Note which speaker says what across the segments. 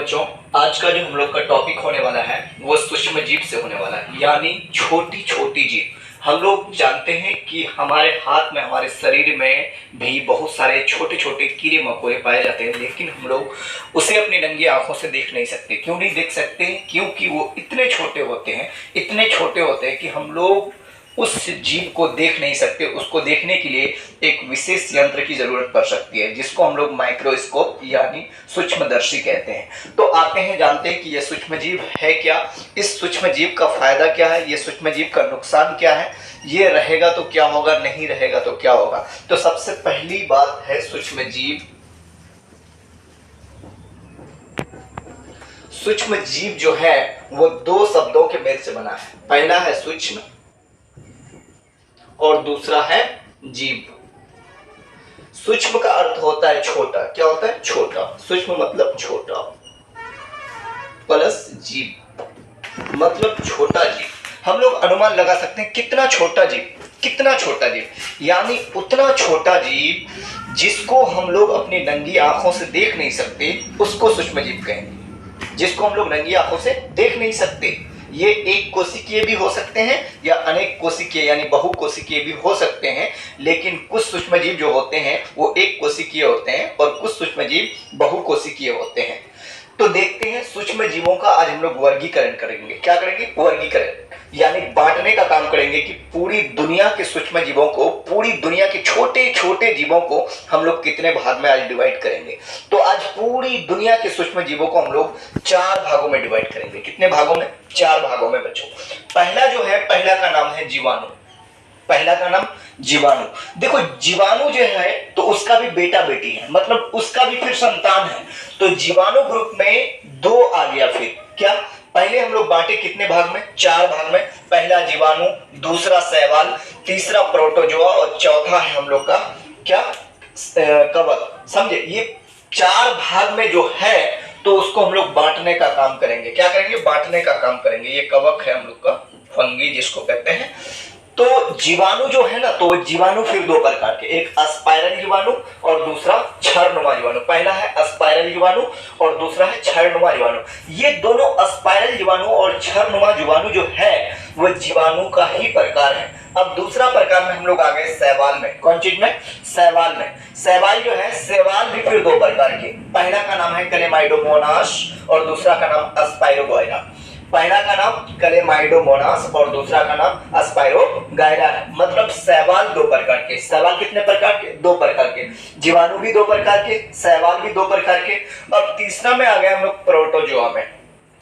Speaker 1: बच्चों, आज का जो हम लोग का टॉपिक होने वाला है वो सूक्ष्म जीव से होने वाला है, यानी छोटी छोटी जीव। हम लोग जानते हैं कि हमारे हाथ में, हमारे शरीर में भी बहुत सारे छोटे छोटे कीड़े मकोड़े पाए जाते हैं, लेकिन हम लोग उसे अपनी नंगी आंखों से देख नहीं सकते। क्यों नहीं देख सकते? क्योंकि वो इतने छोटे होते हैं, इतने छोटे होते हैं कि हम लोग उस जीव को देख नहीं सकते। उसको देखने के लिए एक विशेष यंत्र की जरूरत पड़ सकती है, जिसको हम लोग माइक्रोस्कोप यानी सूक्ष्मदर्शी कहते हैं। तो आते हैं, जानते हैं कि यह सूक्ष्म जीव है क्या, इस सूक्ष्म जीव का फायदा क्या है, ये सूक्ष्म जीव का नुकसान क्या है, ये रहेगा तो क्या होगा, नहीं रहेगा तो क्या होगा। तो सबसे पहली बात है सूक्ष्म जीव। सूक्ष्म जीव जो है वो दो शब्दों के मेल से बना है। पहला है सूक्ष्म और दूसरा है जीव। सूक्ष्म का अर्थ होता है छोटा। क्या होता है? छोटा। सूक्ष्म मतलब छोटा, प्लस जीव मतलब छोटा जीव। हम लोग अनुमान लगा सकते हैं कितना छोटा जीव, कितना छोटा जीव, यानी उतना छोटा जीव जिसको हम लोग अपनी नंगी आंखों से देख नहीं सकते, उसको सूक्ष्म जीव कहेंगे। जिसको हम लोग नंगी आंखों से देख नहीं सकते, ये एक कोशिकीय भी हो सकते हैं या अनेक कोशिकीय यानी बहुकोशिकीय भी हो सकते हैं। लेकिन कुछ सूक्ष्मजीव जो होते हैं वो एक कोशिकीय होते हैं और कुछ सूक्ष्मजीव बहुकोशिकीय होते हैं। तो देखते हैं सूक्ष्म जीवों का आज हम लोग वर्गीकरण करेंगे। क्या करेंगे? वर्गीकरण, यानी बांटने का काम करेंगे कि पूरी दुनिया के सूक्ष्म जीवों को, पूरी दुनिया के छोटे छोटे जीवों को हम लोग कितने भाग में आज डिवाइड करेंगे। तो आज पूरी दुनिया के सूक्ष्म जीवों को हम लोग 4 भागों में डिवाइड करेंगे। कितने भागों में? 4 भागों में बच्चों। पहला जो है, पहला का नाम है जीवाणु। पहला का नाम जीवाणु। देखो, जीवाणु जो है तो उसका भी बेटा बेटी है, मतलब उसका भी फिर संतान है। तो जीवाणु ग्रुप में 2 आ गया। फिर क्या? पहले हम लोग बांटे कितने भाग में? 4 भाग में। पहला जीवाणु, दूसरा शैवाल, तीसरा प्रोटोजोआ और चौथा है हम लोग का क्या? कवक। समझे? ये 4 भाग में जो है तो उसको हम लोग बांटने का काम करेंगे। क्या करेंगे? बांटने का काम करेंगे। ये कवक है हम लोग का, फंगी जिसको कहते हैं। तो जीवाणु जो है ना, तो जीवाणु फिर 2 प्रकार के, एक अस्पाइरल जीवाणु और दूसरा क्षरनुमा जीवाणु। पहला है अस्पाइरल जीवाणु और दूसरा है क्षरनुमा जीवाणु। ये दोनों अस्पाइरल जीवाणु और क्षरनुमा जीवाणु जो है वो जीवाणु का ही प्रकार है। अब दूसरा प्रकार में हम लोग आ गए शैवाल में। कौन चीज में? शैवाल में। शैवाल जो है, शैवाल भी फिर 2 प्रकार के। पहला का नाम है क्लेमाइडोमोनास और दूसरा का नाम अस्पाइरोगोइरा। पहला का नाम क्लेमाइडोमोनास और दूसरा का नाम अस्पाइरोगाइरा है। मतलब शैवाल 2 प्रकार के। शैवाल कितने प्रकार के? 2 प्रकार के। जीवाणु भी 2 प्रकार के, शैवाल भी 2 प्रकार के। अब तीसरा में आ गए हम लोग प्रोटोजोआ में।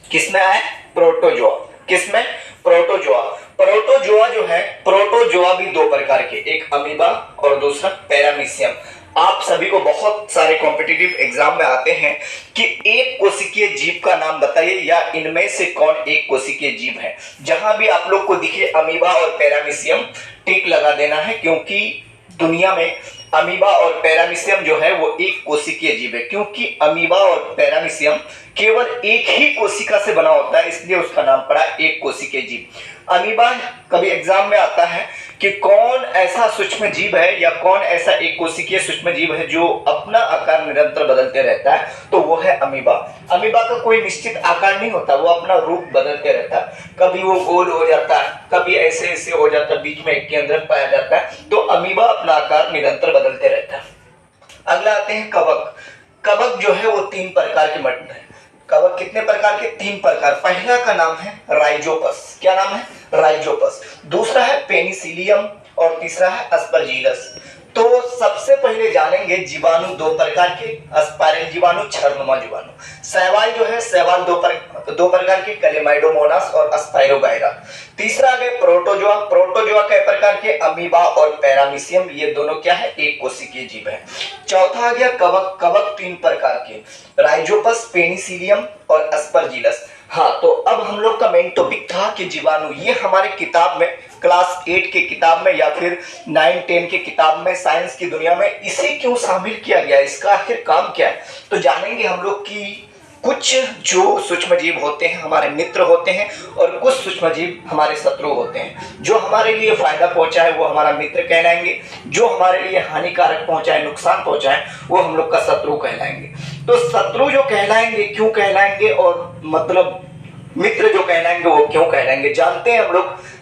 Speaker 1: किसमें आए? प्रोटोजोआ। किसमें? प्रोटोजोआ। प्रोटोजोआ जो है, प्रोटोजोआ भी 2 प्रकार के, एक अमीबा और दूसरा पैरामीशियम। आप सभी को बहुत सारे कॉम्पिटिटिव एग्जाम में आते हैं कि एक कोशिकीय जीव का नाम बताइए या इनमें से कौन एक कोशिकीय जीव है। जहां भी आप लोग को दिखे अमीबा और पैरामीशियम, टिक लगा देना है, क्योंकि दुनिया में अमीबा और पैरामीशियम जो है वो एक कोशिकीय जीव है। क्योंकि अमीबा और पैरामीशियम केवल एक ही कोशिका से बना होता है, इसलिए उसका नाम पड़ा एक कोशिकीय जीव। अमीबा कभी एग्जाम में आता है कि कौन ऐसा सूक्ष्म जीव है या कौन ऐसा एक कोशिकीय सूक्ष्म जीव है जो अपना आकार निरंतर बदलते रहता है, तो वो है अमीबा। अमीबा का कोई निश्चित आकार नहीं होता, वो अपना रूप बदलते रहता है। कभी वो गोल हो जाता है, कभी ऐसे ऐसे हो जाता है, बीच में एक केंद्रक पाया जाता है। तो अमीबा अपना आकार निरंतर बदलते रहता है। अगला आते हैं कवक। कवक जो है वो 3 प्रकार के मट है। कवक कितने प्रकार के? 3 प्रकार। पहला का नाम है राइजोपस। क्या नाम है? राइजोपस। दूसरा है पेनिसिलियम और तीसरा है अस्परजिलस। तो सबसे पहले जानेंगे जीवाणु 2 प्रकार के, अस्पाइरल जीवाणु, क्षरनुमा जीवाणु। शैवाल जो है, शैवाल 2 प्रकार के, क्लेमाइडोमोनास और अस्पाइरोगाइरा। तीसरा आ गए प्रोटोजोआ। प्रोटोजोआ कई प्रकार के, अमीबा और पैरामीशियम, ये दोनों क्या है? एक कोशिकीय जीव है। चौथा आ गया कवक। कवक 3 प्रकार के, राइजोपस, पेनिसिलियम और अस्परजिलस। हाँ, तो अब हम लोग का मेन टॉपिक था कि जीवाणु। ये हमारे किताब में, क्लास 8 के किताब में या फिर 9-10 के किताब में, साइंस की दुनिया में इसे क्यों शामिल किया गया, इसका आखिर काम क्या है, तो जानेंगे हम लोग कि कुछ जो सूक्ष्म जीव होते हैं हमारे मित्र होते हैं और कुछ सूक्ष्म जीव हमारे शत्रु होते हैं। जो हमारे लिए फायदा पहुंचाए वो हमारा मित्र कहलाएंगे, जो हमारे लिए हानिकारक पहुंचाए, नुकसान पहुंचाए, वो हम लोग का शत्रु कहलाएंगे। तो शत्रु जो कहलाएंगे क्यों कहलाएंगे, और मतलब मित्र जो कहलाएंगे वो क्यों कहलाएंगे। जानते हैं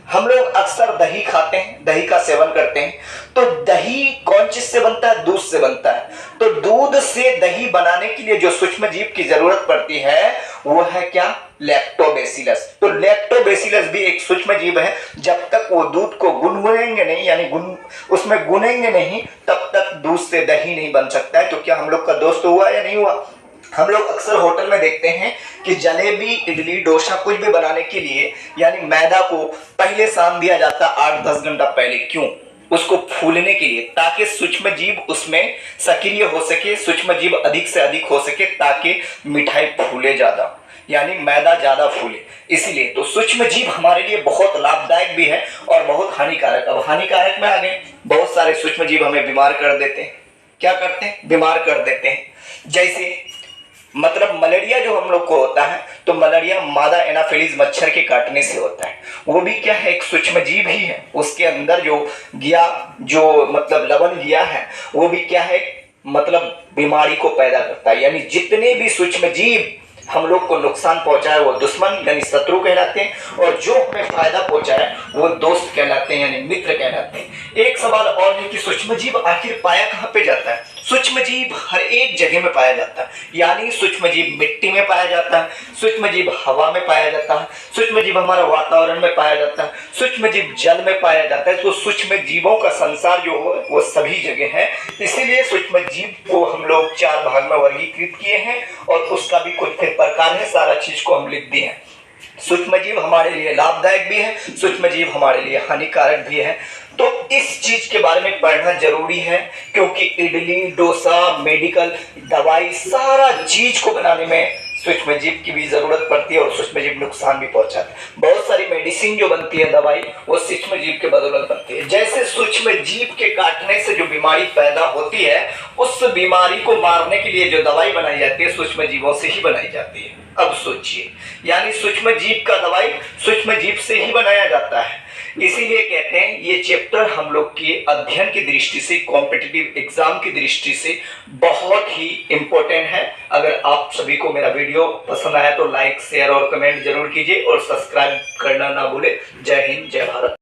Speaker 1: हम लोग अक्सर दही खाते हैं, दही का सेवन करते हैं। तो दही कौन चीज से बनता है? दूध से बनता है। तो दूध से दही बनाने के लिए जो सूक्ष्म जीव की जरूरत पड़ती है वो है क्या? लैक्टोबैसिलस। तो लैक्टोबैसिलस भी एक सूक्ष्म जीव है। जब तक वो दूध को गुनगुनेंगे नहीं, यानी उसमें गुनेंगे नहीं, तब तक दूध से दही नहीं बन सकता है। तो क्या हम लोग का दोस्त हुआ या नहीं हुआ? हम लोग अक्सर होटल में देखते हैं कि जलेबी, इडली, डोसा कुछ भी बनाने के लिए यानी मैदा को पहले सान दिया जाता है 8-10 घंटा पहले। क्यों? उसको फूलने के लिए, ताकि सूक्ष्म जीव उसमें सक्रिय हो सके, सूक्ष्म जीव अधिक से अधिक हो सके, ताकि मिठाई फूले ज्यादा, यानी मैदा ज्यादा फूले। इसीलिए तो सूक्ष्म जीव हमारे लिए बहुत लाभदायक भी है और बहुत हानिकारक। अब हानिकारक में आ गए, बहुत सारे सूक्ष्म जीव हमें बीमार कर देते हैं। क्या करते हैं? बीमार कर देते हैं। जैसे मतलब मलेरिया जो हम लोग को होता है, तो मलेरिया मादा एनाफिलीज मच्छर के काटने से होता है। वो भी क्या है? एक सूक्ष्म जीव ही है। उसके अंदर जो मतलब लवण गिया है, वो भी क्या है? मतलब बीमारी को पैदा करता है। यानी जितने भी सूक्ष्म जीव हम लोग को नुकसान पहुंचाए वो दुश्मन यानी शत्रु कहलाते हैं, और जो हमें फायदा पहुंचाए वो दोस्त कहलाते हैं, यानी मित्र कहलाते हैं। एक सवाल और है कि सूक्ष्म जीव आखिर पाया कहाँ पे जाता है? सूक्ष्म जीव हर एक जगह में पाया जाता है। यानी सूक्ष्म जीव मिट्टी में पाया जाता है, सूक्ष्म जीव हवा में पाया जाता है, सूक्ष्म जीव हमारा वातावरण में पाया जाता है, सूक्ष्म जीव जल में पाया जाता है। तो सूक्ष्म जीवों का संसार जो हो वो सभी जगह है। इसीलिए सूक्ष्म जीव को हम लोग 4 भाग में वर्गीकृत किए हैं, और उसका भी कुछ प्रकार है, सारा चीज को हम लिख दिए हैं। सूक्ष्म जीव हमारे लिए लाभदायक भी है, सूक्ष्म जीव हमारे लिए हानिकारक भी है। तो इस चीज के बारे में पढ़ना जरूरी है, क्योंकि इडली, डोसा, मेडिकल, दवाई, सारा चीज को बनाने में सूक्ष्म जीव की भी जरूरत पड़ती है, और सूक्ष्म जीव नुकसान भी पहुंचाते हैं। बहुत सारी मेडिसिन जो बनती है, दवाई, वो सूक्ष्म जीव के बदौलत बनती है। जैसे सूक्ष्म जीव के काटने से जो बीमारी पैदा होती है, उस बीमारी को मारने के लिए जो दवाई बनाई जाती है, सूक्ष्म जीवों से ही बनाई जाती है। अब सोचिए, यानी सूक्ष्म जीव का दवाई सूक्ष्म जीव से ही बनाया जाता है। इसीलिए कहते हैं ये चैप्टर हम लोग के अध्ययन की दृष्टि से, कॉम्पिटिटिव एग्जाम की दृष्टि से बहुत ही इंपॉर्टेंट है। अगर आप सभी को मेरा वीडियो पसंद आया तो लाइक, शेयर और कमेंट जरूर कीजिए, और सब्सक्राइब करना ना भूले। जय हिंद, जय भारत।